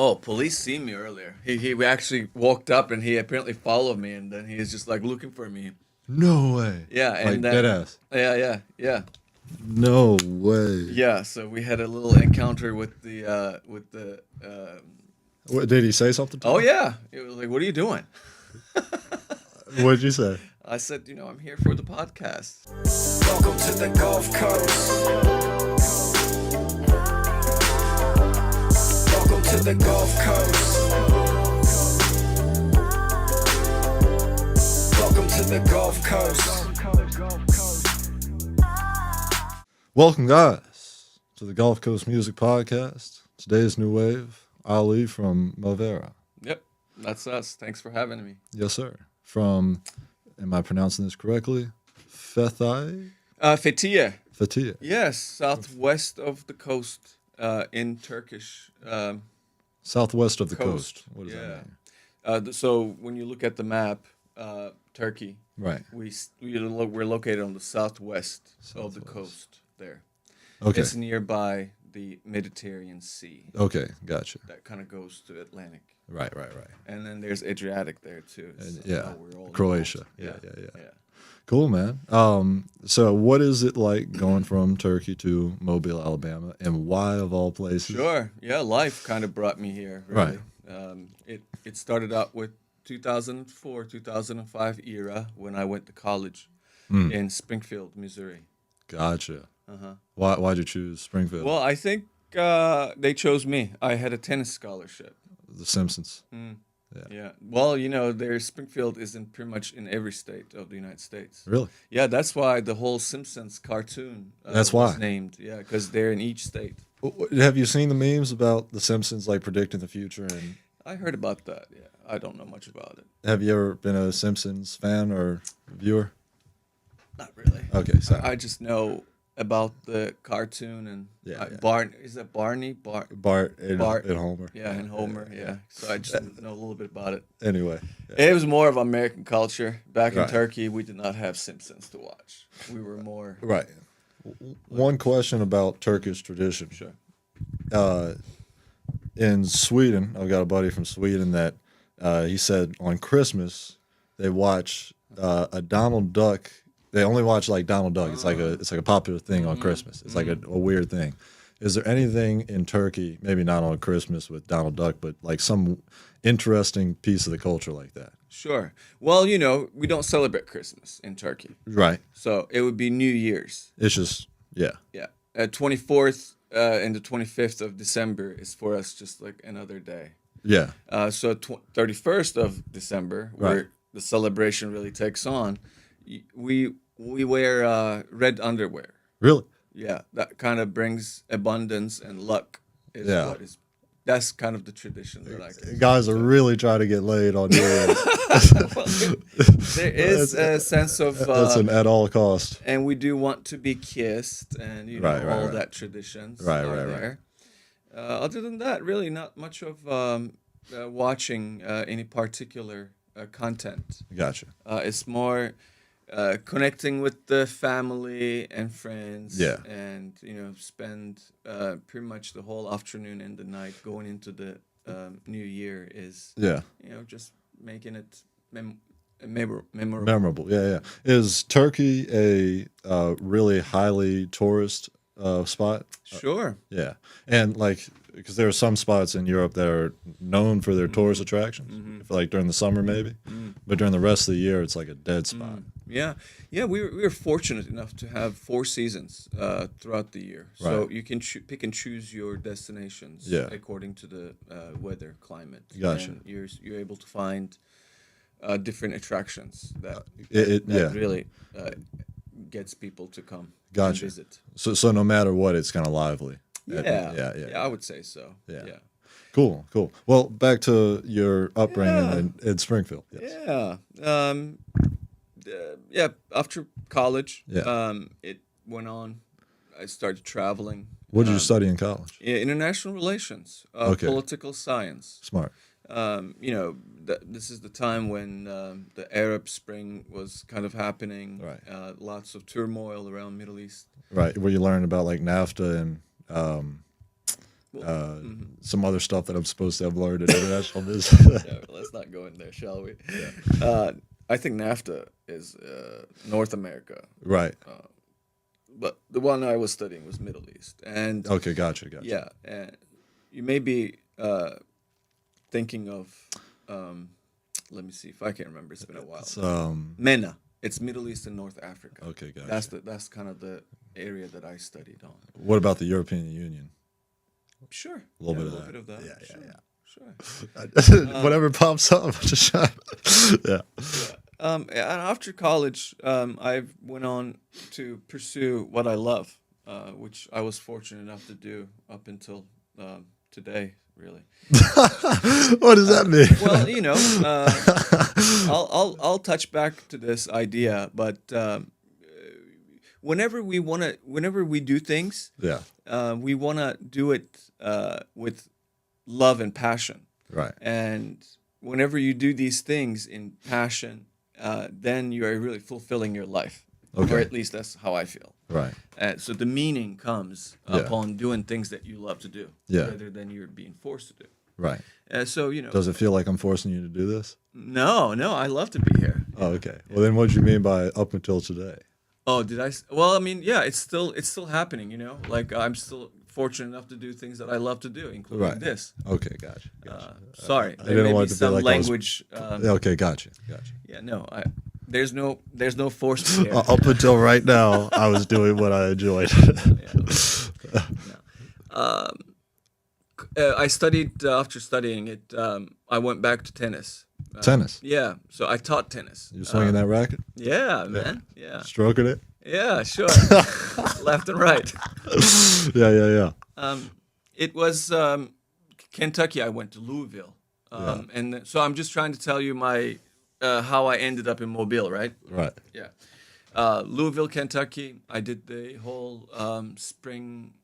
Oh, police seen me earlier. He actually walked up and he apparently followed me, and then he is just like looking for me. No way. Yeah, Like and dead ass. yeah. No way. Yeah, so we had a little encounter with the. What, did he say something to Oh you? yeah, it was like, "What are you doing?" What did you say? I said, I'm here for the podcast. Welcome to the Gulf Coast. Welcome to the Gulf Coast. Welcome to the Gulf Coast. Welcome, guys, to the Gulf Coast Music Podcast. Today's new wave, Ali from Mavera. Yep, that's us. Thanks for having me. Yes, sir. From, am I pronouncing this correctly? Fethiye? Fethiye. Fethiye. Yes, southwest of the coast in Turkish. Southwest of the coast. What does Yeah. that mean? So when you look at the map, Turkey, Right. we're located on the southwest of the Southwest. coast there. Okay. It's nearby the Mediterranean Sea Okay. Gotcha. that kind of goes to Atlantic. Right. And then there's Adriatic there too. And, so yeah. we're all Croatia. involved. Yeah. Cool, man. So what is it like going from Turkey to Mobile, Alabama, and why of all places? Sure. Yeah, life kind of brought me here. Really. It started out with 2004, 2005 era when I went to college in Springfield, Missouri. Gotcha. Uh-huh. Why'd you choose Springfield? Well, I think they chose me. I had a tennis scholarship. The Simpsons. Yeah. Well, Springfield is pretty much in every state of the United States. Really? Yeah, that's why the whole Simpsons cartoon That's was why. named. Yeah, because they're in each state. Have you seen the memes about the Simpsons like predicting the future? And I heard about that. Yeah, I don't know much about it. have you ever been a Simpsons fan or viewer? Not really. Okay, sorry. I just know about the cartoon and Yeah. Is that Barney? Bart and Homer. Yeah, and Homer. Yeah. So I just know a little bit about it. Anyway, It was more of American culture. Back in Right. Turkey, we did not have Simpsons to watch. We were more. right. One question about Turkish tradition. Sure. In Sweden, I've got a buddy from Sweden that he said on Christmas they watch a Donald Duck. They only watch like Donald Duck. It's like a popular thing on Christmas. It's like a weird thing. Is there anything in Turkey, maybe not on Christmas with Donald Duck, but like some interesting piece of the culture like that? Sure. Well, we don't celebrate Christmas in Turkey. Right. So it would be New Year's. It's just yeah. 24th and the 25th of December is for us just like another day. Yeah. So 31st of December, where Right. the celebration really takes on, we wear red underwear. Really? Yeah, that kind of brings abundance and luck. Yeah. That's kind of the tradition that I can. Guys are really trying to get laid on New Year's. There is a sense of That's an at all cost. and we do want to be kissed, and Right, all right. that traditions Right, are right. there. Other than that, really not much of watching any particular content. Gotcha. It's more connecting with the family and friends. Yeah. And spend pretty much the whole afternoon and the night going into the new year is Yeah. just making it memorable. Memorable. Yeah. Is Turkey a really highly tourist spot? Sure. Yeah. And like, because there are some spots in Europe that are known for their tourist attractions, like during the summer maybe, but during the rest of the year it's like a dead spot. Yeah. We were fortunate enough to have 4 seasons throughout the year, so Right. you can pick and choose your destinations Yeah. according to the weather, climate. Gotcha. And you're able to find different attractions that Yeah. really gets people to come Gotcha. and visit. So no matter what, it's kind of lively. Yeah, I would say so. Yeah. Cool. Well, back to your upbringing in Springfield. Yes. Yeah. After college, Yeah. it went on. I started traveling. What did you study in college? International relations, Okay. political science. Smart. This is the time when the Arab Spring was kind of happening. Right. Lots of turmoil around Middle East. Right. Where you learn about like NAFTA and some other stuff that I'm supposed to have learned in international business. Yeah, let's not go in there, shall we? I think NAFTA is North America, Right. but the one I was studying was Middle East. And Okay, gotcha. yeah, and you may be thinking of, let me see if I can remember. It's been a while. It's, MENA. It's Middle East and North Africa. okay, gotcha. That's kind of the area that I studied on. What about the European Union? Sure. A little Yeah, bit of that. Yeah, Yeah. sure. Whatever pops up, just shot. Yeah. And after college, I went on to pursue what I love, which I was fortunate enough to do up until today, really. What does that mean? Well, you know, I'll touch back to this idea, but whenever we do things, Yeah. we wanna do it with love and passion. Right. And whenever you do these things in passion, then you are really fulfilling your life. Okay. Or at least that's how I feel. Right. So the meaning comes Yeah. upon doing things that you love to do, Yeah. rather than you're being forced to do. Right. So you know, Does it feel like I'm forcing you to do this? no, I love to be here. Oh, okay. Well, then what do you mean by up until today? Oh, did I? Well, I mean, yeah, it's still happening. You know, like I'm still fortunate enough to do things that I love to do, including Right. this. Okay, gotcha. Sorry, I there didn't may want be it to be some like I was- language. Okay, gotcha. Yeah, no, there's no force here. Up until right now, I was doing what I enjoyed. I studied after studying it. I went back to tennis. Tennis. Yeah, so I taught tennis. You swinging that racket? Yeah, man. Yeah, Stroking it? yeah, sure. Left and right. Yeah. It was Kentucky. I went to Louisville, and so I'm just trying to tell you my how I ended up in Mobile, right? Right. Yeah. Louisville, Kentucky. I did the whole spring.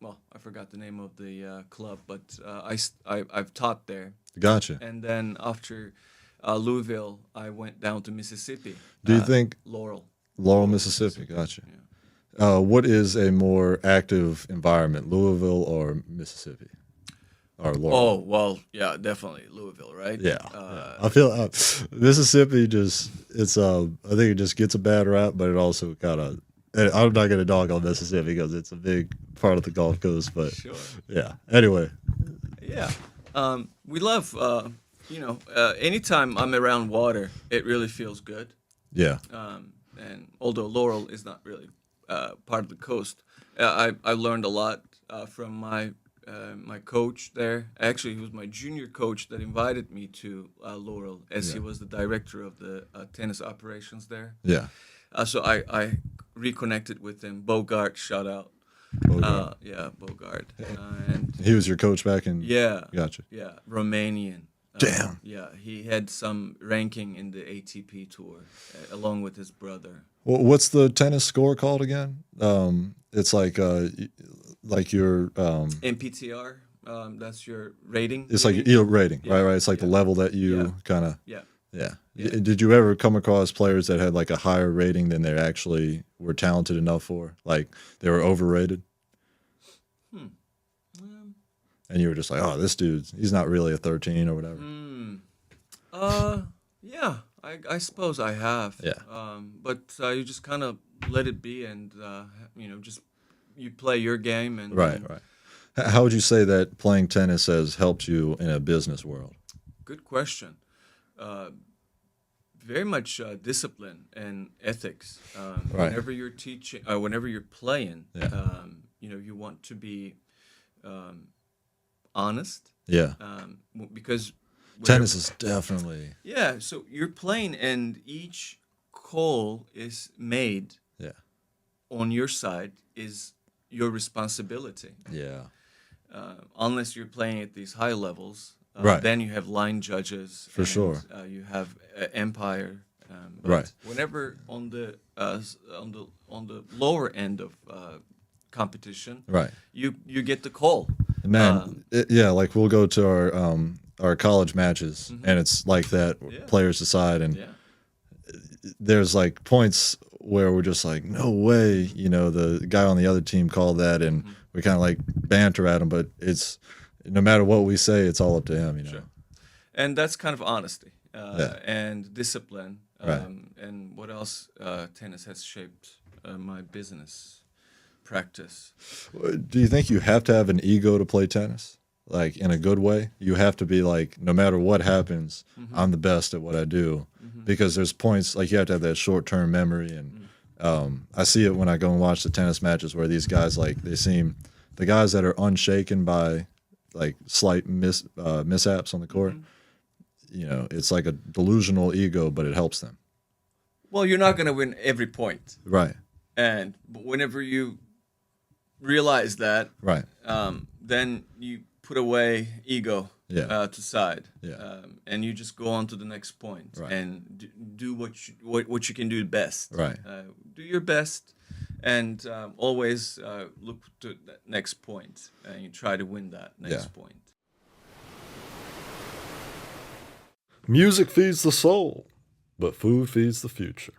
Well, I forgot the name of the club, but I've taught there. Gotcha. And then after Louisville, I went down to Mississippi. Do you think Laurel? Laurel, Mississippi? Gotcha. What is a more active environment, Louisville or Mississippi? Or Laurel? Oh, well, yeah, definitely Louisville, right? Yeah. I feel Mississippi I think it just gets a bad rap, but it also kind of. I'm not going to dog on Mississippi because it's a big part of the Gulf Coast, but Sure. yeah. Anyway. Yeah. We love, anytime I'm around water, it really feels good. Yeah. And although Laurel is not really part of the coast, I learned a lot from my coach there. Actually, he was my junior coach that invited me to Laurel, as he was the director of the tennis operations there. Yeah. So I reconnected with him. Bogart, shout out. Bogart. Bogart. And He was your coach back in. yeah, Gotcha. yeah, Romanian. Damn. Yeah, he had some ranking in the ATP tour along with his brother. What's the tennis score called again? It's like your MPTR. That's your rating. it's like your rating, Yeah. right? It's like the level that you kind of. Yeah. Yeah. Yeah. Did you ever come across players that had like a higher rating than they actually were talented enough for? Like they were overrated? And you were just like, oh, this he's not really a 13 or whatever. Yeah, I suppose I have. Yeah. But you just kind of let it be, and just you play your game, and Right. How would you say that playing tennis has helped you in a business world? Good question. Very much discipline and ethics. Right. Whenever you're teaching, whenever you're playing, Yeah. you want to be honest. Yeah. Because Tennis is definitely. yeah. So you're playing, and each call is made Yeah. on your side is your responsibility. Yeah. Unless you're playing at these high levels. Right. Then you have line judges. For sure. You have empire. But Right. Whenever on the lower end of competition, Right. you get the call. Man, like we'll go to our college matches, and it's like that. Yeah. Players decide, and Yeah. there's like points where we're just like, no way, the guy on the other team called that, and we kind of like banter at him, but it's no matter what we say, it's all up to him, you know. Sure. And that's kind of honesty Yeah. and discipline. Right. And what else? Tennis has shaped my business practice. Do you think you have to have an ego to play tennis? Like in a good way? You have to be like, no matter what happens, I'm the best at what I do. Because there's points, like you have to have that short-term memory. And I see it when I go and watch the tennis matches where these guys, like, the guys that are unshaken by like slight mishaps on the court, you know, it's like a delusional ego, but it helps them. Well, you're not going to win every point. Right. And whenever you realize that, Right. then you put away ego Yeah. to side, Yeah. and you just go on to the next point Right. and do what you can do best. Right. Do your best, and always look to that next point, and you try to win that next point. Music feeds the soul, but food feeds the future.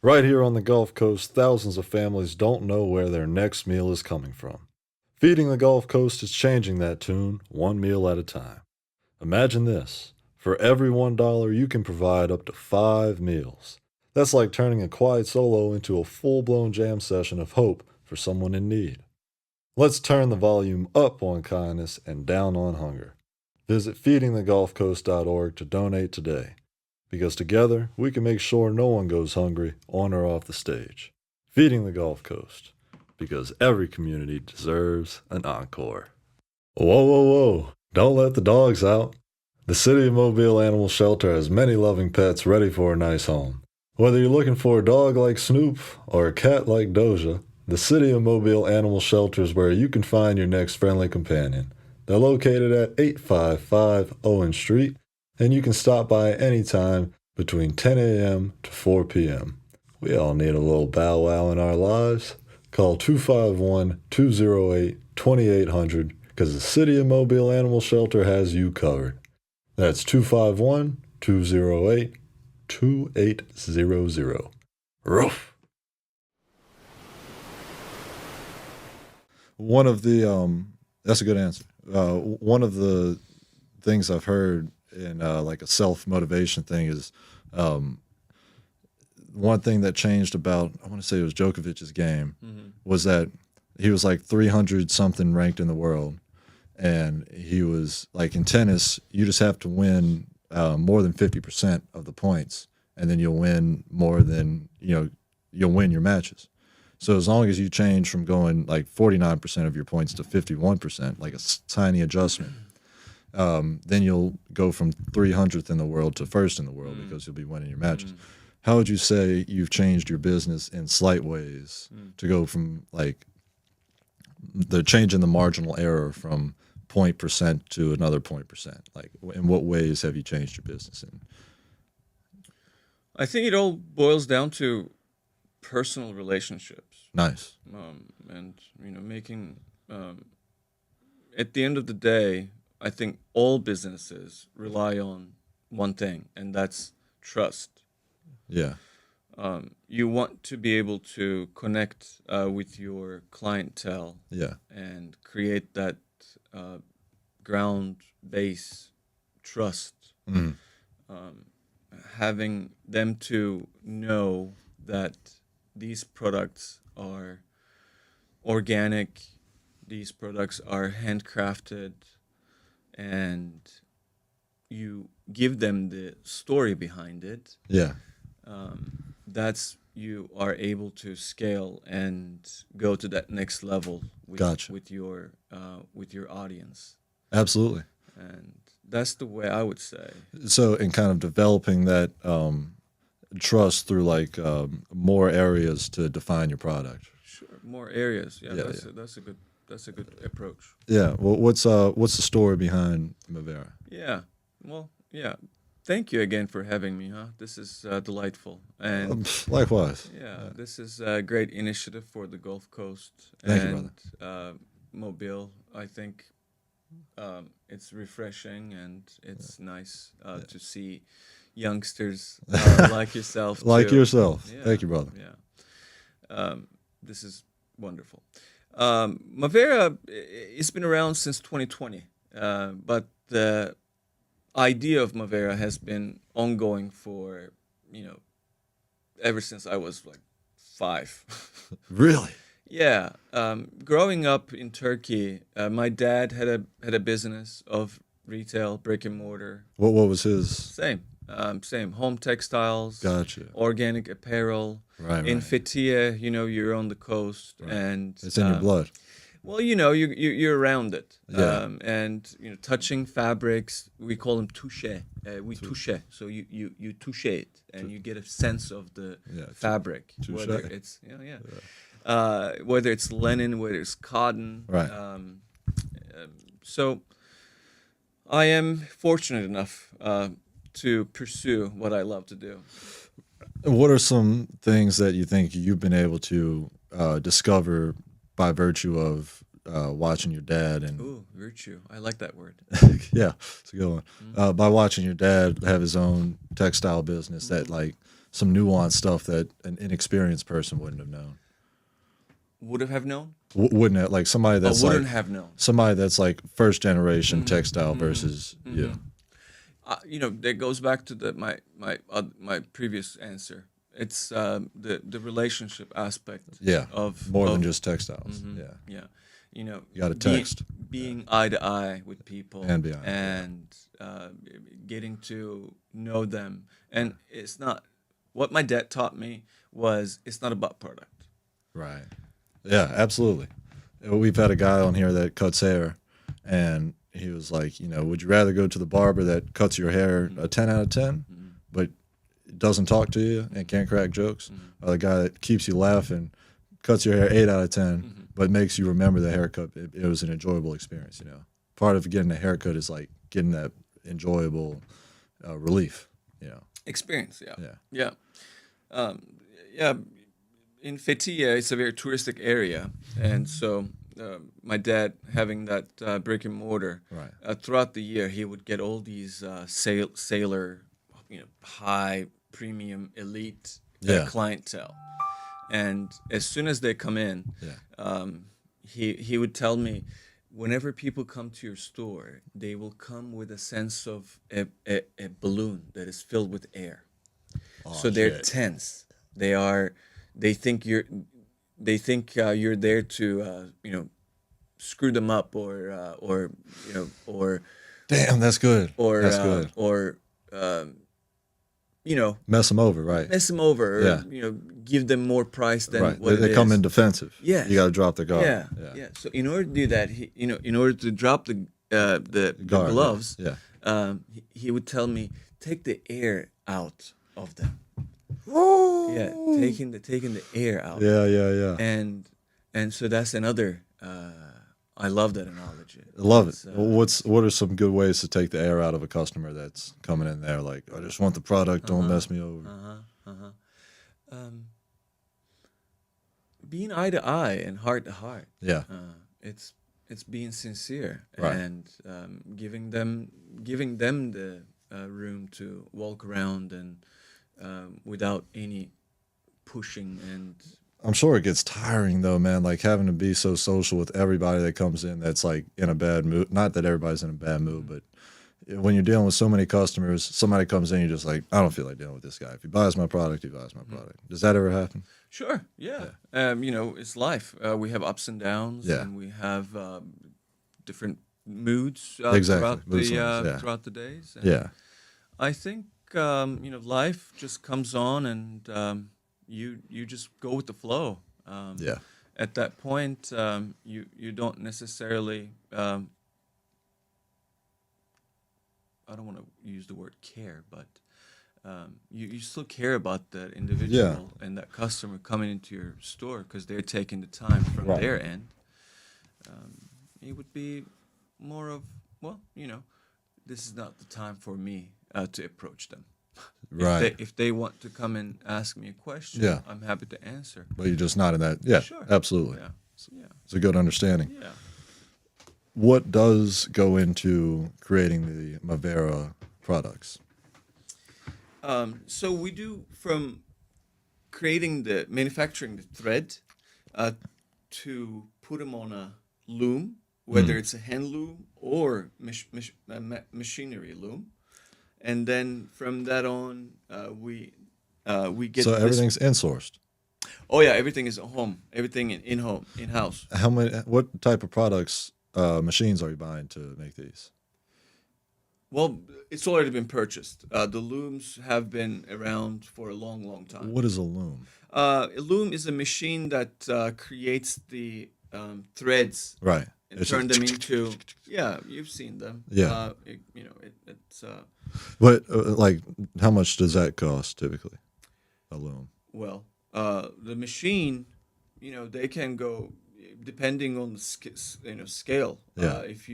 Right here on the Gulf Coast, thousands of families don't know where their next meal is coming from. Feeding the Gulf Coast is changing that tune, one meal at a time. Imagine this. For every $1, you can provide up to 5 meals. That's like turning a quiet solo into a full-blown jam session of hope for someone in need. Let's turn the volume up on kindness and down on hunger. Visit feedingthegulfcoast.org to donate today, because together we can make sure no one goes hungry on or off the stage. Feeding the Gulf Coast, because every community deserves an encore. Whoa, whoa, whoa, don't let the dogs out. The City of Mobile Animal Shelter has many loving pets ready for a nice home. Whether you're looking for a dog like Snoop or a cat like Doja, the City of Mobile Animal Shelter is where you can find your next friendly companion. They're located at 855 Owen Street, and you can stop by anytime between 10 a.m. to 4 p.m. We all need a little bow wow in our lives. Call 251-208-2800 because the City of Mobile Animal Shelter has you covered. That's 251-208-2800. Roof. One of the that's a good answer. One of the things I've heard in like a self-motivation thing is one thing that changed about, I want to say it was Djokovic's game, was that he was like 300 something ranked in the world, and he was like, in tennis you just have to win more than 50% of the points, and then you'll win more than, you know, you'll win your matches. So as long as you change from going like 49% of your points to 51%, like a tiny adjustment, then you'll go from 300th in the world to first in the world because you'll be winning your matches. How would you say you've changed your business in slight ways to go from like the change in the marginal error from 0.% to another 0.%? Like, in what ways have you changed your business in? I think it all boils down to personal relationships. Nice. And you know, making at the end of the day, I think all businesses rely on one thing, and that's trust. Yeah. You want to be able to connect with your clientele, Yeah. and create that ground base trust. Having them to know that these products are organic, these products are handcrafted, and you give them the story behind it. Yeah. That's, you are able to scale and go to that next level with, Gotcha. with your audience, Absolutely. and that's the way I would say. So, in kind of developing that trust through like more areas to define your product. Sure, more areas. Yeah, Yeah, that's a good approach. Yeah. Well, what's the story behind Mavera? Yeah. Well, yeah. Thank you again for having me. This is delightful, and Likewise. yeah, this is a great initiative for the Gulf Coast Thank you, and Mobile. I think it's refreshing, and it's nice to see youngsters like yourself. Like too. yourself. Yeah, Thank you, brother. Yeah. This is wonderful. Mavera, it's been around since 2020, but the idea of Mavera has been ongoing for, you know, ever since I was like 5. Really? Yeah, growing up in Turkey, my dad had a business of retail, brick and mortar. What was his? Same home textiles, Gotcha. organic apparel. Right, In right. Fethiye, you know, you're on the coast, Right. and It's in your blood. well, you know, you're around it, Yeah. and you know, touching fabrics. We call them touche. We touche, so you touche it, and you get a sense of the Yeah, fabric, touche. whether it's whether it's linen, whether it's cotton. Right. So I am fortunate enough to pursue what I love to do. What are some things that you think you've been able to discover by virtue of watching your dad and Ooh, virtue. I like that word. yeah, it's a good one. By watching your dad have his own textile business, that like some nuanced stuff that an inexperienced person wouldn't have known. Would have known? Wouldn't have, like somebody that's Wouldn't like have known. somebody that's like first generation textile versus you. You know, that goes back to my previous answer. It's the relationship aspect. Yeah, Of more of, than just textiles. Yeah, yeah. You know, You gotta being- text. being eye to eye with people, And be honest, and getting to know them. And it's not what my dad taught me was it's not about product. right. Yeah, absolutely. We've had a guy on here that cuts hair, and he was like, you know, would you rather go to the barber that cuts your hair a 10 out of 10, but doesn't talk to you and can't crack jokes, or the guy that keeps you laughing, cuts your hair 8 out of 10, but makes you remember the haircut? It was an enjoyable experience, you know. Part of getting a haircut is like getting that enjoyable relief, you know. Experience, yeah. Yeah. Yeah. Yeah. In Fethiye, it's a very touristic area. And so my dad, having that brick and mortar, Right. throughout the year, he would get all these sailor, you know, high premium elite Yeah. clientele. And as soon as they come in, he would tell me, whenever people come to your store, they will come with a sense of a balloon that is filled with air. So they're shit. tense. They think you're there to you know, screw them up or you know Damn, that's good. or That's good. you know, Mess them over, right? mess them over, or Yeah. you know, give them more price than Right. what They it come is. in defensive. Yes. You got to drop the guard. Yeah. So in order to do that, in order to drop the Guard, yeah. gloves, Yeah. he would tell me, take the air out of them. Yeah, taking the air out. Yeah. And so that's another. I love that analogy. I love it. It's, Well, what are some good ways to take the air out of a customer that's coming in there like, I just want the product, don't mess me over? being eye to eye and heart to heart. Yeah. It's being sincere, Right. and giving them the room to walk around and without any pushing and I'm sure it gets tiring though, man, like having to be so social with everybody that comes in that's like in a bad mood. Not that everybody's in a bad mood, but when you're dealing with so many customers, somebody comes in, you're just like, I don't feel like dealing with this guy. If he buys my product, he buys my product. Does that ever happen? Sure, yeah. You know, it's life. We have ups and downs, Yeah. and we have different moods Exactly. Mood swings, yeah. throughout the days. And Yeah. I think you know, life just comes on, and you just go with the flow. Yeah. At that point, you don't necessarily. I don't want to use the word care, but you still care about that individual and that customer coming into your store because they're taking the time from Right. their end. It would be more of, well, you know, this is not the time for me to approach them. Right. If they want to come and ask me a question, Yeah. I'm happy to answer. But you're just not in that. Yeah. Sure. Absolutely. Yeah. Yeah. It's a good understanding. Yeah. What does go into creating the Mavera products? So we do from manufacturing the thread to put them on a loom, whether it's a hand loom or machinery loom, and then from that on, we get So this. everything's insourced. Oh yeah, everything is at home. Everything in home, in house. How many? What type of products, machines are you buying to make these? Well, it's already been purchased. The looms have been around for a long, long time. What is a loom? A loom is a machine that creates the threads Right. and It's turn just- them into. Yeah, you've seen them. Yeah. It's What like how much does that cost typically? A loom. well, the machine, they can go depending on the scale. Yeah. If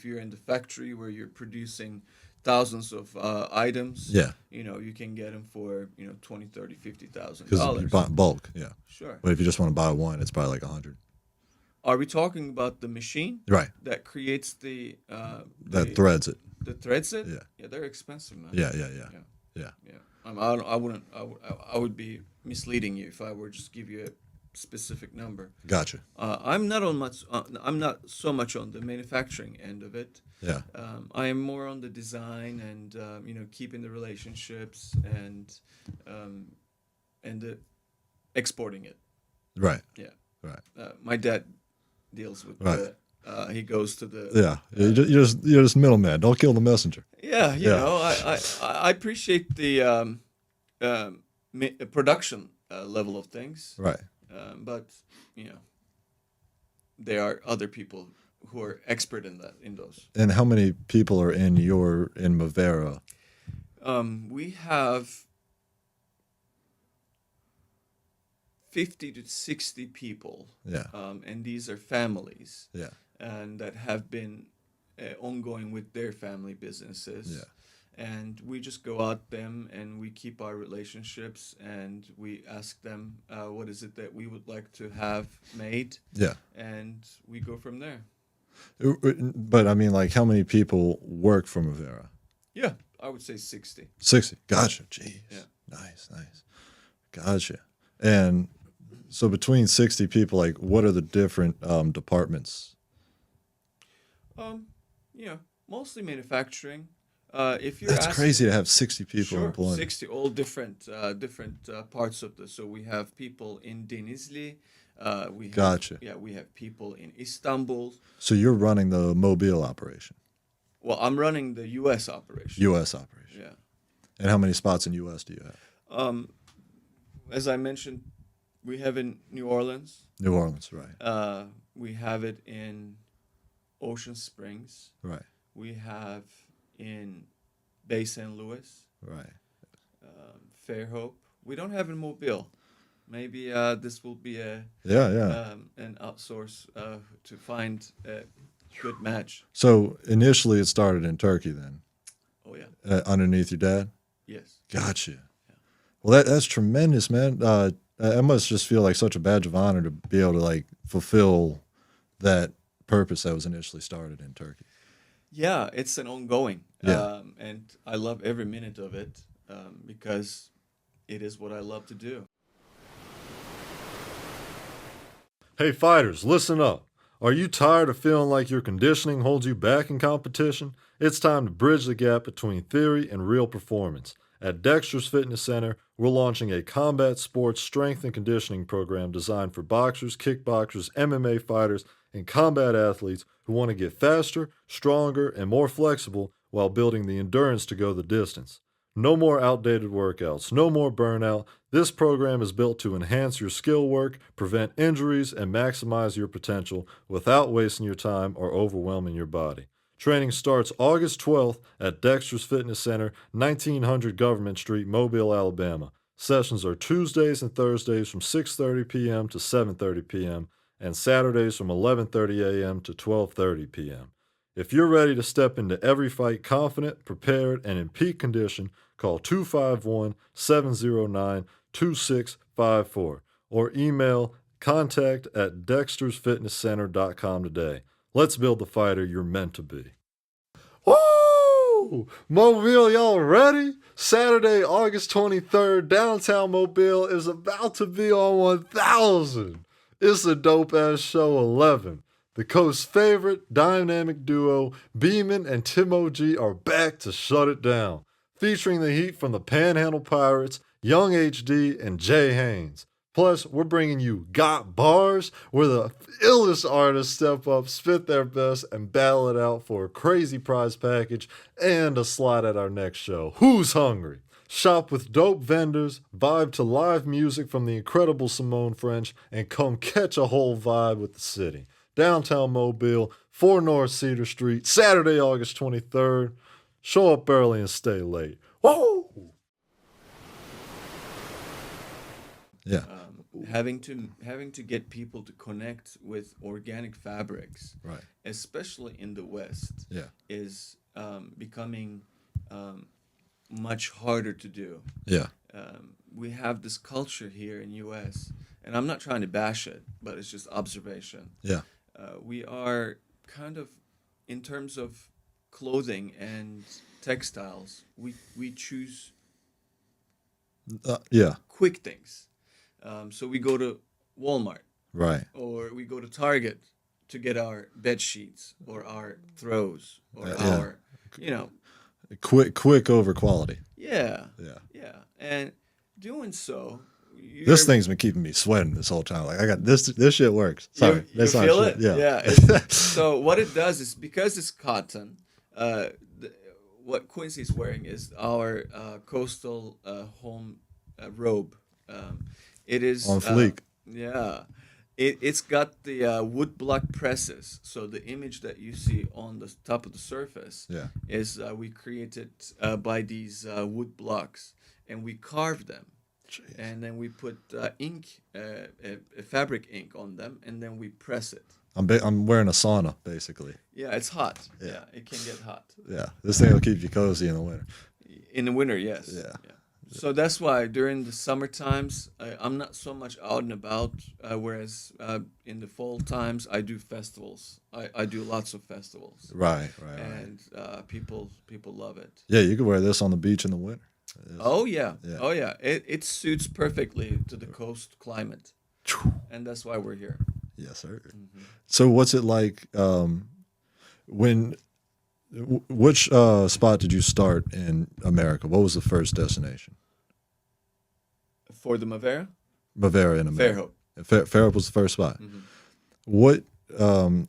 you're in the factory where you're producing thousands of items, Yeah. you can get them for 20, 30, $50,000. Because you buy bulk. Yeah. Sure. But if you just want to buy one, it's probably like 100. Are we talking about the machine Right. that creates the That threads it. the threads it? Yeah. Yeah, they're expensive, man. Yeah. Yeah. Yeah. Yeah. I wouldn't. I would be misleading you if I were just give you a specific number. Gotcha. I'm not on much. I'm not so much on the manufacturing end of it. Yeah. I am more on the design and keeping the relationships and the exporting it. Right. Yeah. Right. My dad deals with Right. he goes to the Yeah. You're just middleman. Don't kill the messenger. Yeah, you Yeah. know, I appreciate the production level of things, Right. but there are other people who are expert in those. And how many people are in Mavera? We have 50 to 60 people, Yeah. and these are families, Yeah. and that have been ongoing with their family businesses. Yeah. And we just go out them and we keep our relationships and we ask them what is it that we would like to have made, Yeah. and we go from there. But I mean, like, how many people work for Mavera? Yeah, I would say 60. 60. Gotcha. Jeez. Yeah. Nice. Gotcha. And so between 60 people, like, what are the different departments? Mostly manufacturing. If you're That's asking, crazy to have 60 people sure, employed. 60, all different parts of the. So we have people in Denizli. We have, Gotcha. Yeah, we have people in Istanbul. So you're running the Mobile operation, Well, I'm running the U.S. operation. U.S. operation. Yeah. And how many spots in U.S. do you have? As I mentioned, we have in New Orleans. New Orleans, right. We have it in Ocean Springs. Right. We have in Bay St. Louis, Right. Fairhope. We don't have in Mobile. Maybe this will be an outsource to find a good match. So initially it started in Turkey then, Oh yeah. underneath your dad? Yes. Gotcha. Well, that's tremendous, man. I must just feel like such a badge of honor to be able to, like, fulfill that purpose that was initially started in Turkey. Yeah, it's an ongoing. Yeah. And I love every minute of it because it is what I love to do. Hey fighters, listen up. Are you tired of feeling like your conditioning holds you back in competition? It's time to bridge the gap between theory and real performance. At Dexter's Fitness Center, we're launching a combat sports strength and conditioning program designed for boxers, kickboxers, MMA fighters, and combat athletes who want to get faster, stronger, and more flexible while building the endurance to go the distance. No more outdated workouts, no more burnout. This program is built to enhance your skill work, prevent injuries, and maximize your potential without wasting your time or overwhelming your body. Training starts August 12th at Dexter's Fitness Center, 1900 Government Street, Mobile, Alabama. Sessions are Tuesdays and Thursdays from 6:30 p.m. to 7:30 p.m. and Saturdays from 11:30 a.m. to 12:30 p.m. If you're ready to step into every fight confident, prepared, and in peak condition, call 251-709-2654 or email contact@dextersfitnesscenter.com today. Let's build the fighter you're meant to be. Woo! Mobile, y'all ready? Saturday, August 23rd, downtown Mobile is about to be on 1,000. It's a dope-ass show 11. The coast's favorite dynamic duo, Beeman and Timo G, are back to shut it down, featuring the heat from the Panhandle Pirates, Young HD, and Jay Haynes. Plus, we're bringing you Got Bars, where the illest artists step up, spit their best, and battle it out for a crazy prize package and a slot at our next show. Who's hungry? Shop with dope vendors, vibe to live music from the incredible Simone French, and come catch a whole vibe with the city. Downtown Mobile, 4 North Cedar Street, Saturday, August 23rd. Show up early and stay late. Whoa! Yeah. Having to get people to connect with organic fabrics, Right. especially in the West, Yeah. is becoming much harder to do. Yeah. We have this culture here in U.S., and I'm not trying to bash it, but it's just observation. Yeah. We are kind of, in terms of clothing and textiles, we choose Yeah. quick things. So we go to Walmart Right. or we go to Target to get our bed sheets or our throws or Yeah. our, you know, Quick over quality. yeah, Yeah. and doing so. This thing's been keeping me sweating this whole time. Like I got this. This shit works. Sorry, You not feel shit. it? Yeah. So what it does is because it's cotton, what Quincy's wearing is our coastal home robe. It is On fleek. Yeah, it's got the wood block presses. So the image that you see on the top of the surface Yeah. is we created by these wood blocks, and we carve them. Jeez. And then we put ink, fabric ink on them, and then we press it. I'm wearing a sauna basically. Yeah, it's hot. Yeah. Yeah, it can get hot. Yeah. This thing will keep you cozy in the winter. In the winter, yes. Yeah. So that's why during the summer times, I'm not so much out and about, whereas in the fall times, I do festivals. I do lots of festivals. Right. And people love it. Yeah, you could wear this on the beach in the winter. Oh, yeah. Yeah. Oh, yeah. It suits perfectly to the coast climate. And that's why we're here. Yes, sir. Mm-hmm. So, what's it like which spot did you start in America? What was the first destination? For the Mavera? Mavera in America. Fairhope. Fairhope was the first spot. Mm-hmm. What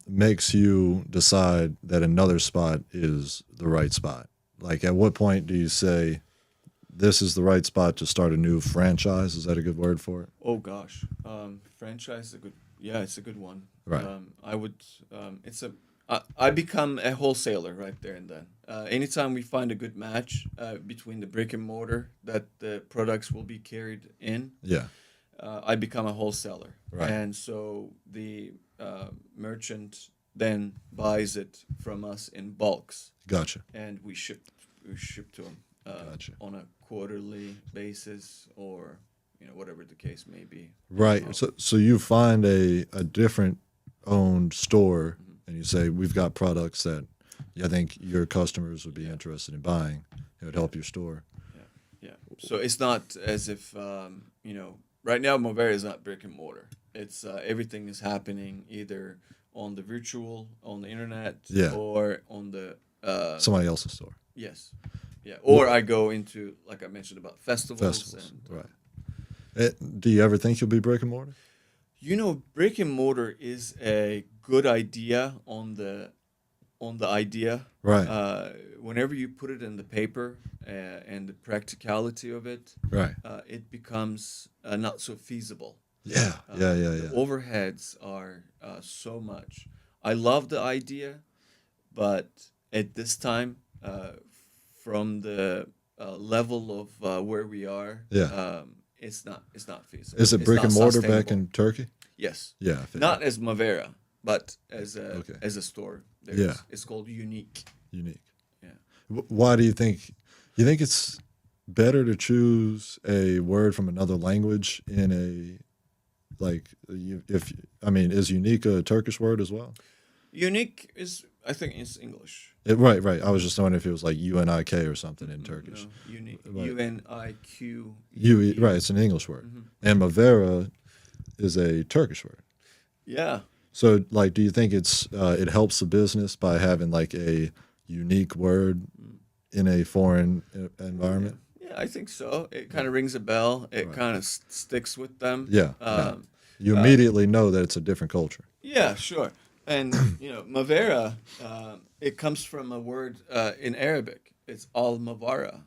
makes you decide that another spot is the right spot? Like, at what point do you say, this is the right spot to start a new franchise? Is that a good word for it? Oh gosh, franchise is a good. Yeah, it's a good one. Right. I would. I become a wholesaler right there and then. Anytime we find a good match between the brick and mortar that the products will be carried in, Yeah. I become a wholesaler. Right. And so the merchant then buys it from us in bulks, Gotcha. and we ship to them Gotcha. on a quarterly basis, or whatever the case may be. Right. So you find a different owned store, and you say, we've got products that I think your customers would be interested in buying. It would help your store. Yeah. So it's not as if right now Mavera is not brick and mortar. It's everything is happening either on the virtual, on the internet, Yeah. or on the Somebody else's store. yes, yeah. Or I go into, like I mentioned, about festivals. And, Right. Do you ever think you'll be brick and mortar? Brick and mortar is a good idea on the idea. Right. Whenever you put it in the paper and the practicality of it, Right. it becomes not so feasible. Yeah. The overheads are so much. I love the idea, but at this time, from the level of where we are, Yeah. it's not feasible. Is it It's brick not and mortar back sustainable. in Turkey? Yes. Yeah. I figured. Not as Mavera, but as a Okay. as a store. Yeah. It's called Unique. Unique. Yeah. Why do you think? You think it's better to choose a word from another language in a is unique a Turkish word as well? Unique is, I think, it's English. Right. I was just wondering if it was like UNIK or something in Turkish. No, unique. Right. UNIQ. Right, it's an English word. Mm-hmm. And Mavera is a Turkish word. Yeah. So, like, do you think it helps the business by having like a unique word in a foreign environment? Yeah, I think so. It kind of rings a bell. It kind of sticks with them. Yeah, yeah. You immediately know that it's a different culture. Yeah, sure. And Mavera, it comes from a word in Arabic. It's al Mavara,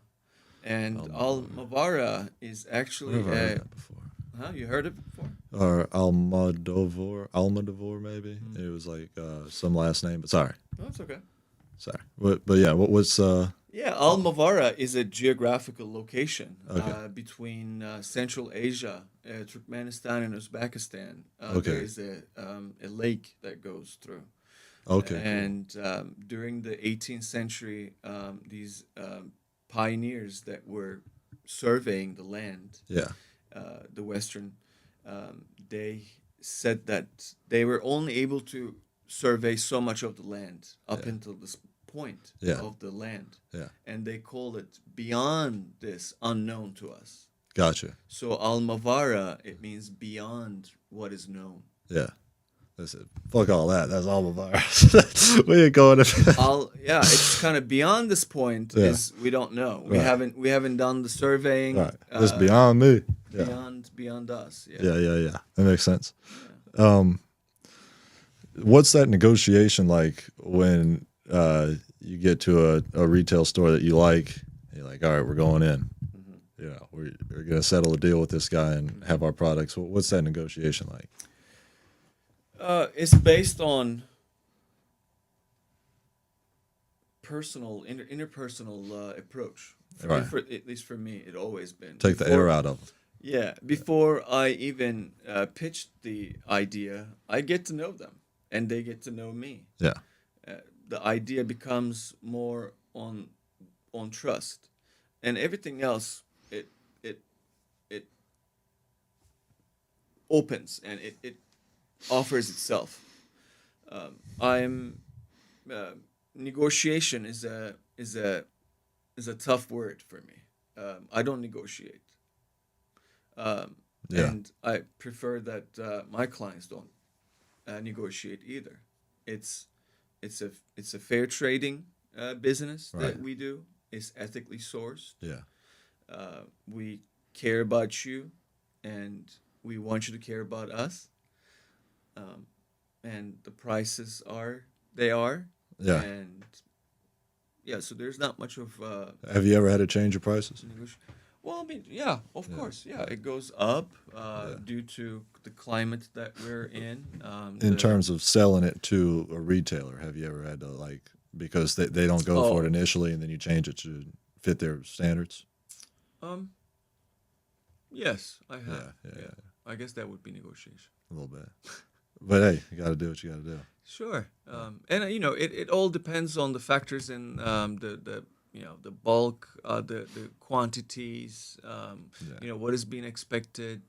and al Mavara is actually Where have I heard that before? Huh? You heard it before? Or Almodovar, maybe. It was like some last name, but sorry, No, it's okay. sorry. But yeah, what's Yeah, Al Mavara is a geographical location Okay. between Central Asia, Turkmenistan, and Uzbekistan. Okay. There is a lake that goes through. okay? And during the 18th century, these pioneers that were surveying the land, Yeah, the Western, they said that they were only able to survey so much of the land up until this point Yeah. of the land. yeah. And they call it beyond this unknown to us. Gotcha. So Al Mavara, it means beyond what is known. Yeah. That's it. Fuck all that. That's all of ours. We ain't going to. Yeah, it's kind of beyond this point. Yeah. Is we don't know. Right. We haven't done the surveying. Right. That's beyond me. Yeah. Beyond us. Yeah. Yeah. That makes sense. What's that negotiation like when you get to a retail store that you like? And you're like, all right, we're going in. You know, we're going to settle a deal with this guy and have our products. What's that negotiation like? It's based on interpersonal approach. Right. At least for me, it always been. Take the air out of them. Yeah, before I even pitched the idea, I get to know them, and they get to know me. Yeah. The idea becomes more on trust, and everything else it opens and it offers itself. Negotiation is a tough word for me. I don't negotiate. Yeah. And I prefer that my clients don't negotiate either. It's a fair trading business Right. that we do. It's ethically sourced. Yeah. We care about you, and we want you to care about us. And the prices are. Yeah. And yeah, so there's not much of Have you ever had to change your prices? well, I mean, yeah, of course, yeah, it goes up due to the climate that we're in. In terms of selling it to a retailer, have you ever had to because they don't go for it initially and then you change it to fit their standards? Yes, I have. Yeah. I guess that would be negotiation. A little bit. But hey, you got to do what you got to do. Sure, and it all depends on the factors in the bulk, the quantities, what is being expected,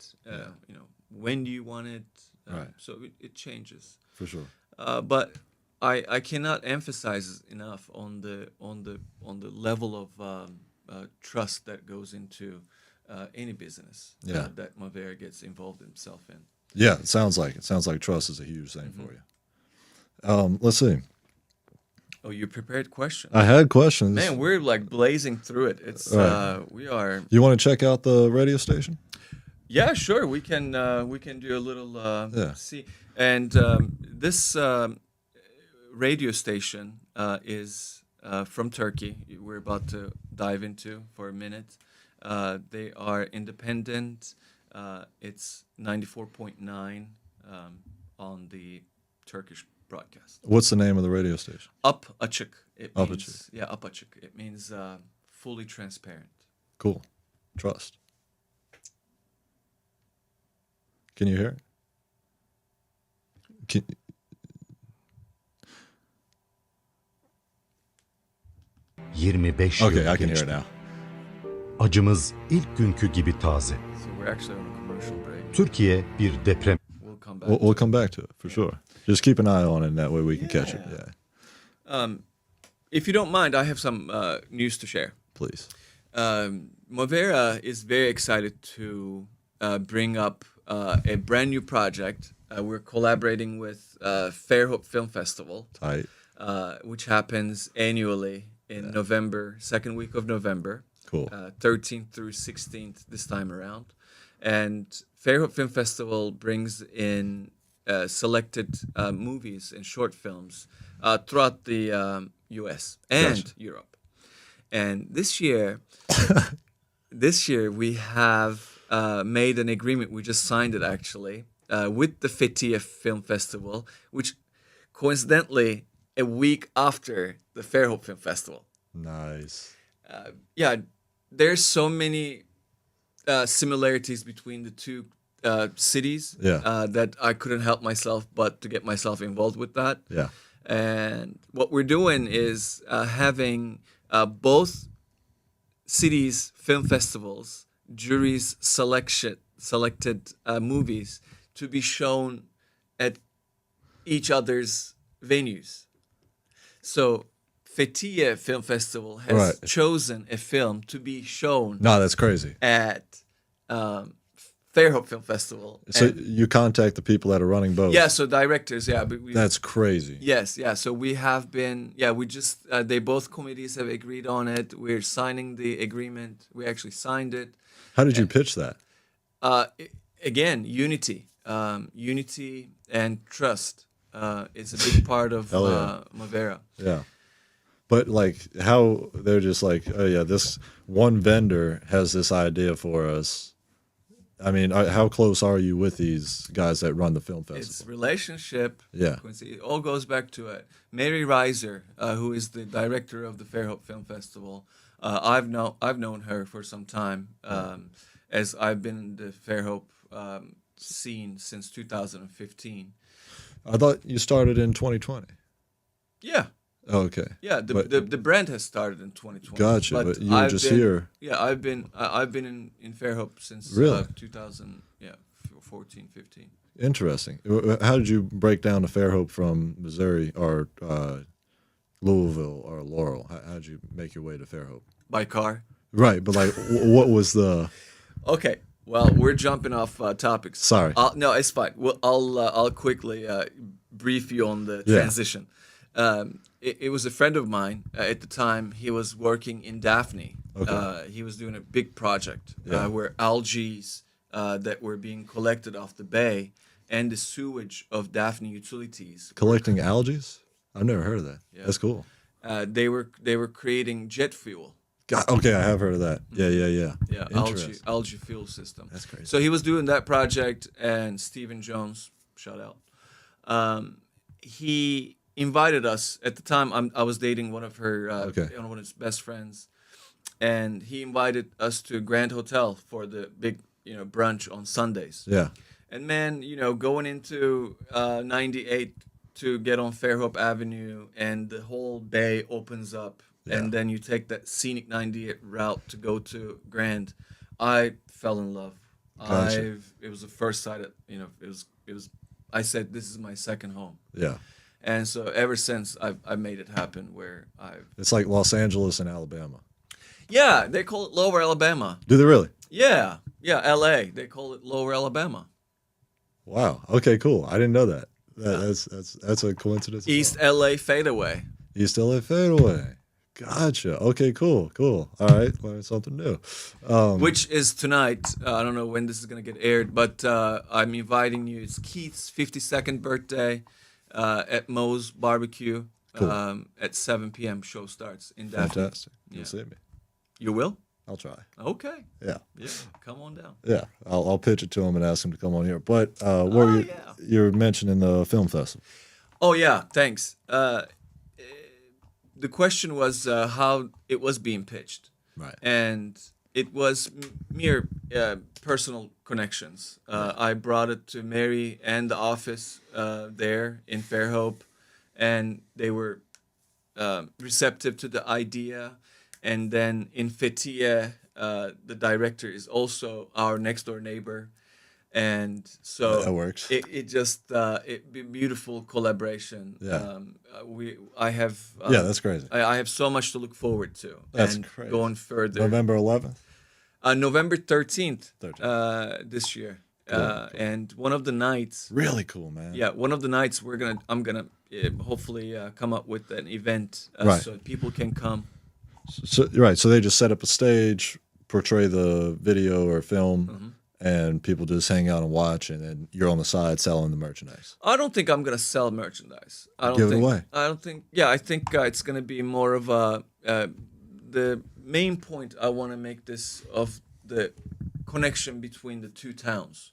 when do you want it, Right. So it changes. For sure. But I cannot emphasize enough on the level of trust that goes into any business that Mavera gets involved himself in. Yeah, it sounds like trust is a huge thing for you. Let's see. Oh, you prepared questions. I had questions. Man, we're like blazing through it. It's Right. we are. You want to check out the radio station? Yeah, sure. We can do a little see. And this radio station is from Turkey. We're about to dive into for a minute. They are independent. It's 94.9 on the Turkish broadcast. What's the name of the radio station? Up açık. It Up means açık. yeah, up açık. It means fully transparent. Cool. Trust. Can you hear it? Can, okay, I can hear it now. Acımız ilk günkü gibi taze. So we're actually on a commercial break. Türkiye bir deprem. We'll come back. We'll come back to it for sure. Just keep an eye on it, and that way we can catch it. Yeah, If you don't mind, I have some news to share. please. Mavera is very excited to bring up a brand new project we're collaborating with Fairhope Film Festival, Tight. which happens annually in November, second week of November, Cool. 13th through 16th this time around. And Fairhope Film Festival brings in selected movies and short films throughout the U.S. and Gotcha. Europe. And this year, we have made an agreement. We just signed it actually with the Fethiye Film Festival, which coincidentally a week after the Fairhope Film Festival. Nice. Yeah, there's so many similarities between the two cities that I couldn't help myself but to get myself involved with that. Yeah. And what we're doing is having both cities' film festivals, juries selected movies to be shown at each other's venues. So Fethiye Film Festival has chosen a film to be shown No, that's crazy. at Fairhope Film Festival. So And- you contact the people that are running both. yeah, so directors, yeah. But That's crazy. yes, yeah. So we have been, we just, they both committees have agreed on it. We're signing the agreement. We actually signed it. How did you pitch that? Again, unity. Unity and trust is a big part of Hell yeah. Mavera. Yeah. But like how they're just like, oh yeah, this one vendor has this idea for us. I mean, how close are you with these guys that run the film festival? It's relationship. Yeah. Quincy. It all goes back to it. Mary Reiser, who is the director of the Fairhope Film Festival, I've known her for some time, as I've been in the Fairhope scene since 2015. I thought you started in 2020. Yeah, Oh, okay. yeah. The brand has started in 2020. Gotcha. But you were I've just been- here. Yeah, I've been in Fairhope since Really? 2014, 15. Interesting. How did you break down to Fairhope from Missouri or Louisville or Laurel? How did you make your way to Fairhope? By car. Right, but like, what was the? Okay. Well, we're jumping off topics. Sorry. No, it's fine. Well, I'll quickly brief you on the Yeah. transition. It was a friend of mine at the time. He was working in Daphne. Okay. He was doing a big project Yeah. where algae that were being collected off the bay and the sewage of Daphne utilities. Collecting algae? I've never heard of that. Yeah. That's cool. They were creating jet fuel. Okay, I have heard of that. Yeah. Yeah, Interesting. algae fuel system. That's crazy. So he was doing that project, and Stephen Jones, shout out. He invited us at the time. I was dating one of her, one of his best friends, and he invited us to Grand Hotel for the big, brunch on Sundays. Yeah. And man, going into 98 to get on Fairhope Avenue, and the whole bay opens up. Yeah. And then you take that scenic 98 route to go to Grand. I fell in love. Gotcha. It was the first sight. It was. I said, this is my second home. Yeah. And so ever since, I've made it happen. Where I've. It's like Los Angeles and Alabama. Yeah, they call it Lower Alabama. Do they really? Yeah, L.A. They call it Lower Alabama. Wow. Okay, cool. I didn't know that. That's a coincidence. as East well. L.A. fadeaway. East LA fadeaway. Gotcha. Okay, cool. All right, learned something new. Which is tonight. I don't know when this is going to get aired, but I'm inviting you. It's Keith's 52nd birthday at Moe's Barbecue Cool. at 7 p.m. Show starts in Daphne. Fantastic. You'll Yeah. see me. You will? I'll try. Okay. Yeah. Yeah. Come on down. Yeah. I'll pitch it to him and ask him to come on here. But what were you, yeah. you're mentioning the film festival. Oh, yeah. Thanks. The question was how it was being pitched. Right. And it was mere personal connections. I brought it to Mary and the office there in Fairhope, and they were receptive to the idea. And then in Fethiye, the director is also our next door neighbor. And so That works. It just it be beautiful collaboration. Yeah. I have Yeah, that's crazy. I have so much to look forward to. That's and crazy. Going further. November 11th. November 13th 13th. this year And one of the nights, Really cool, man. yeah, one of the nights I'm gonna hopefully come up with an event Right. so people can come. So right, so they just set up a stage, portray the video or film, Mm-hmm. and people just hang out and watch, and then you're on the side selling the merchandise. I don't think I'm gonna sell merchandise. I don't Give it think, away. I don't think. Yeah, I think it's gonna be more of a. The main point I want to make this of the connection between the two towns.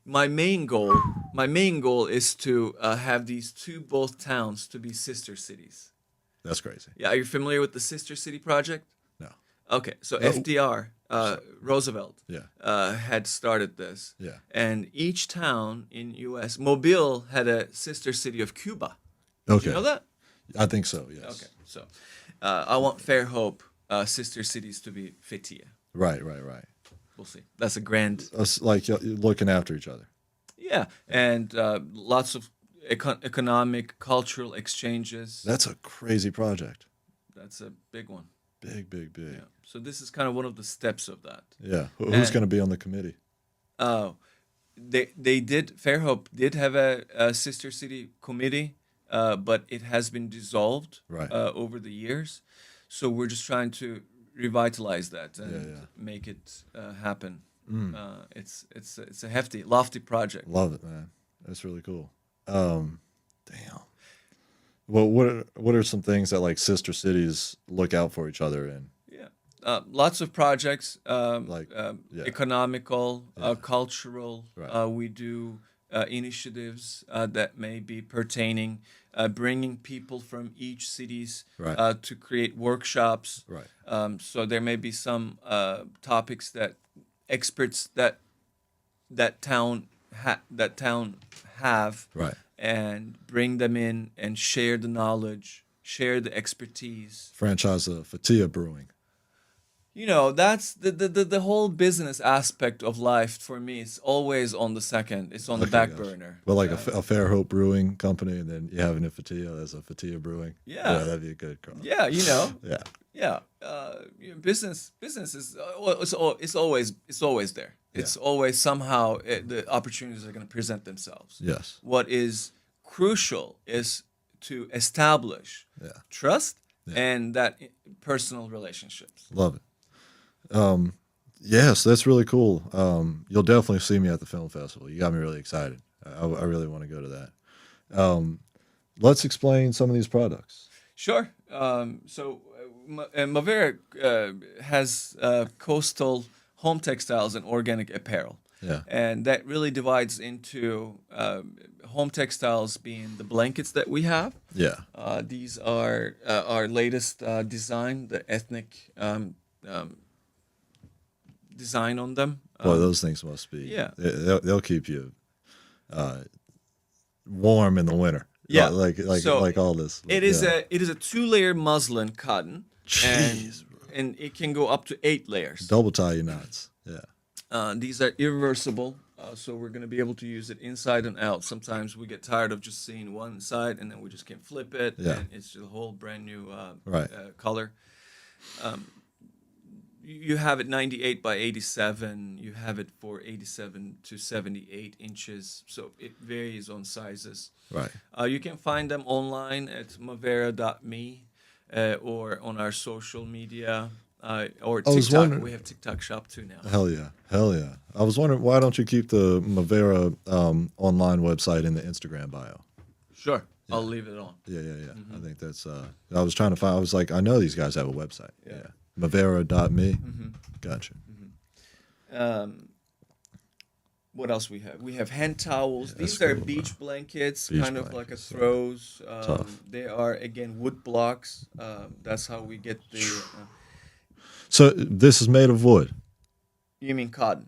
My main goal is to have these both towns to be sister cities. That's crazy. Yeah, are you familiar with the Sister City project? No. Okay, so FDR, Roosevelt, Yeah. had started this. Yeah. And each town in U.S., Mobile had a sister city of Cuba. Okay. Do you know that? I think so. Yes. Okay, so I want Fairhope sister cities to be Fethiye. Right. We'll see. That's a grand. Us like you're looking after each other. Yeah, and lots of economic, cultural exchanges. That's a crazy project. That's a big one. Big. Yeah. So this is kind of one of the steps of that. Yeah. Who's And- going to be on the committee? Oh, they did. Fairhope did have a sister city committee, but it has been dissolved Right. over the years. So we're just trying to revitalize that and Yeah. make it happen. It's a hefty, lofty project. Love it, man. That's really cool. Damn. Well, what are some things that like sister cities look out for each other in? Yeah, lots of projects, Yeah. economical, cultural. Right. We do initiatives that may be pertaining, bringing people from each cities Right. to create workshops. Right. So there may be some topics that experts that town have, Right. and bring them in and share the knowledge, share the expertise. Franchise of Fatia Brewing. You know, that's the whole business aspect of life for me. It's always on the second. It's on the Okay, back gotcha. burner. But like a Fairhope Brewing Company, and then you have an Fatia as a Fatia Brewing. Yeah. That'd be a good call. Yeah, you know. Yeah. Yeah. Business is it's always there. It's always somehow the opportunities are going to present themselves. Yes. What is crucial is to establish trust and that personal relationships. Love it. Yes, that's really cool. You'll definitely see me at the film festival. You got me really excited. I really want to go to that. Let's explain some of these products. Sure. Mavera has coastal home textiles and organic apparel. Yeah. And that really divides into home textiles being the blankets that we have. Yeah. These are our latest design, the ethnic design on them. Boy, those things must be. yeah. They'll keep you warm in the winter. Yeah. Like all this. It is Yeah. a 2-layer muslin cotton, Jeez. and it can go up to 8 layers. Double tie your knots. Yeah. These are irreversible, so we're going to be able to use it inside and out. Sometimes we get tired of just seeing one side, and then we just can flip it, Yeah. and it's just a whole brand new Right. color. You have it 98 by 87. You have it for 87 to 78 inches, so it varies on sizes. Right. You can find them online at mavera.me or on our social media or was TikTok. wondering- We have TikTok shop too now. Hell yeah. I was wondering, why don't you keep the Mavera online website in the Instagram bio? Sure, I'll leave it on. Yeah. I think that's. I was trying to find. I was like, I know these guys have a website. Yeah. Mavera.me. Gotcha. What else we have? We have hand towels. that's These are cool, beach blankets, Beach kind of like a blankets, yeah. throws. Tough. They are again wood blocks. That's how we get the. So this is made of wood, You mean cotton?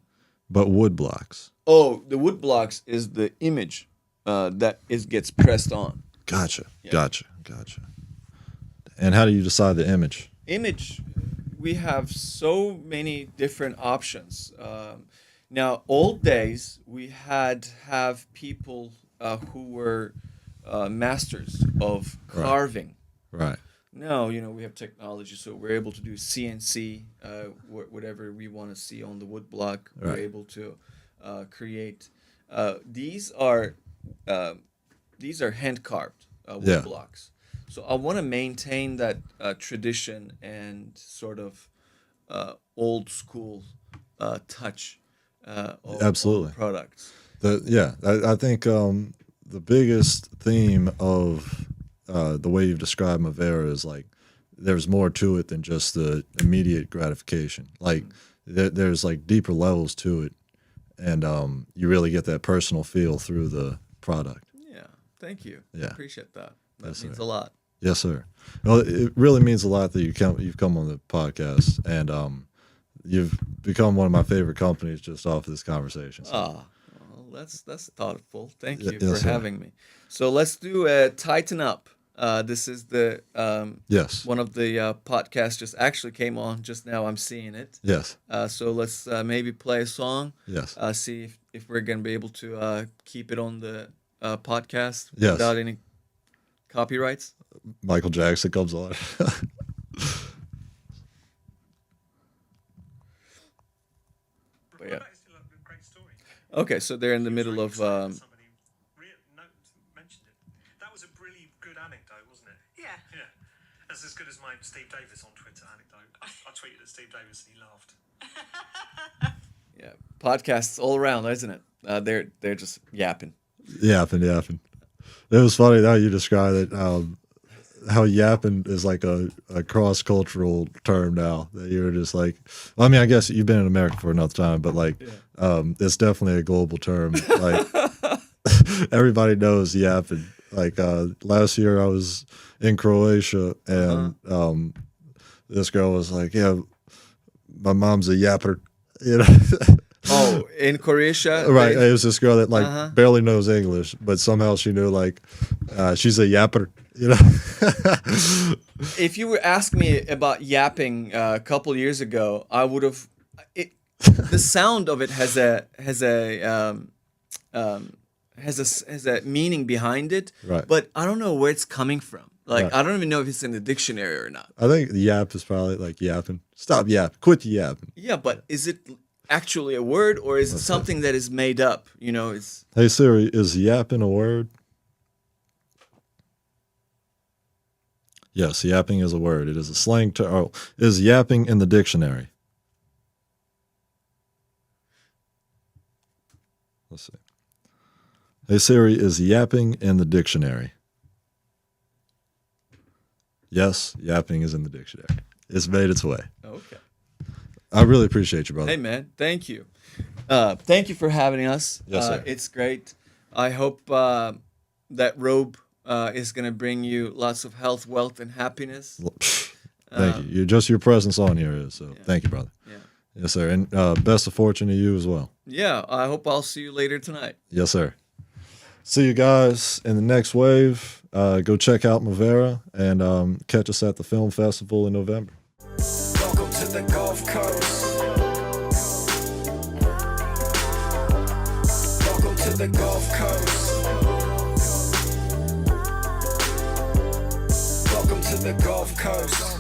but wood blocks. Oh, the wood blocks is the image that gets pressed on. Gotcha. And how do you decide the image? Image, we have so many different options. Now, old days, we had have people who were masters of carving. Right. Now, we have technology, so we're able to do CNC, whatever we want to see on the wood block. We're Right. able to create. These are hand carved wood Yeah. blocks. So I want to maintain that tradition and sort of old school touch of Absolutely. the products. I think the biggest theme of the way you've described Mavera is like there's more to it than just the immediate gratification. Like there's like deeper levels to it, and you really get that personal feel through the product. Yeah, thank you. Yeah. Appreciate that. That Yes, means sir. a lot. Yes, sir. Well, it really means a lot that you've come on the podcast, and you've become one of my favorite companies just off of this conversation. So, Ah, well, that's thoughtful. Thank Y- you yes, for sir. having me. So let's do a tighten up. This is the yes, one of the podcasts just actually came on just now. I'm seeing it. yes, So let's maybe play a song. yes, See if we're gonna be able to keep it on the podcast Yes. without any copyrights. Michael Jackson comes on. But yeah. Okay, so they're in the middle of. Somebody mentioned it. That was a really good anecdote, wasn't it? Yeah. Yeah. That's as good as my Steve Davis on Twitter anecdote. I tweeted at Steve Davis and he laughed. Yeah, podcasts all around, isn't it? They're just yapping. Yapping. It was funny how you described it. How yapping is like a cross-cultural term now. That you're just like, well, I mean, I guess you've been in America for enough time, but like, it's definitely a global term. Like, everybody knows yapping. Like last year, I was in Croatia, and this girl was like, "Yeah, my mom's a yapper," you know. Oh, in Croatia, Right, they- it was this girl that like barely knows English, but somehow she knew like she's a yapper, you know. If you were asking me about yapping a couple years ago, I would have. The sound of it has a meaning behind it, Right. but I don't know where it's coming from. Like Right. I don't even know if it's in the dictionary or not. I think the yap is probably like yapping. Stop yapping. Quit the yapping. Yeah, but is it actually a word or is it something that is made up? You know, it's Hey Siri, is yapping a word? Yes, yapping is a word. It is a slang term. Oh, is yapping in the dictionary? Let's see. Hey Siri, is yapping in the dictionary? Yes, yapping is in the dictionary. It's made its way. okay. I really appreciate you, brother. Hey man, thank you. Thank you for having us. Yes, sir. It's great. I hope that robe is going to bring you lots of health, wealth, and happiness. Thank you. Just your presence on here is so. Thank you, brother. Yeah. Yes, sir. And best of fortune to you as well. Yeah, I hope I'll see you later tonight. Yes, sir. See you guys in the next wave. Go check out Mavera and catch us at the film festival in November. Welcome to the Gulf Coast. Welcome to the Gulf Coast. Welcome to the Gulf Coast.